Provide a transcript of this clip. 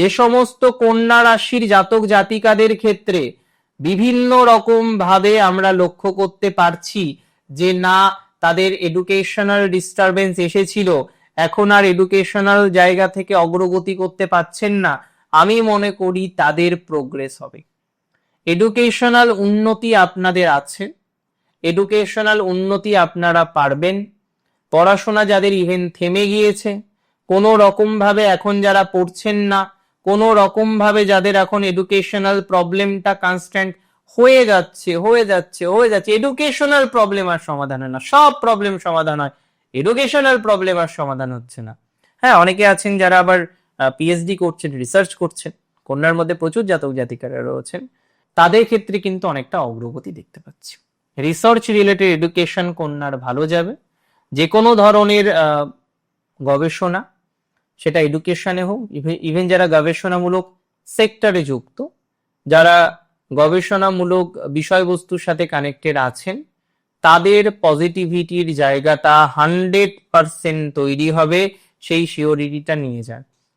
যে সমস্ত কন্যা রাশির জাতক জাতিকাদের ক্ষেত্রে বিভিন্ন রকম ভাবে আমরা লক্ষ্য করতে পারছি যে না তাদের এডুকেশনাল ডিস্টারবেন্স এসেছিল, এখন আর এডুকেশনাল জায়গা থেকে অগ্রগতি করতে পারছেন না, আমি মনে করি তাদের প্রোগ্রেস হবে। এডুকেশনাল উন্নতি আপনাদের আছে, এডুকেশনাল উন্নতি আপনারা পারবেন। পড়াশোনা যাদের ইভেন থেমে গিয়েছে, কোনো রকম ভাবে এখন যারা পড়ছেন না, কোনো রকম ভাবে যাদের এখন এডুকেশনাল প্রবলেমটা কনস্ট্যান্ট হয়ে যাচ্ছে, এডুকেশনাল প্রবলেম আর সমাধান হয় না, সব প্রবলেম সমাধান হয়, এডুকেশনাল প্রবলেম আর সমাধান হচ্ছে না। হ্যাঁ, অনেকে আছেন যারা আবার পিএইচডি করছেন, রিসার্চ করছেন, কন্যার মধ্যে প্রচুর জাতক জাতিকারা রয়েছেন, তাদের ক্ষেত্রে কিন্তু অনেকটা অগ্রগতি দেখতে পাচ্ছি। রিসার্চ রিলেটেড এডুকেশন কন্যার ভালো যাবে। যে কোনো ধরনের গবেষণা, সেটা এডুকেশনে হোক, ইভেন যারা গবেষণামূলক সেক্টরে যুক্ত, যারা গবেষণামূলক বিষয়বস্তুর সাথে কানেক্টেড আছেন, তাদের পজিটিভিটির জায়গাটা 100% তৈরি হবে, সেই শিওরিটিটা নিয়ে যান।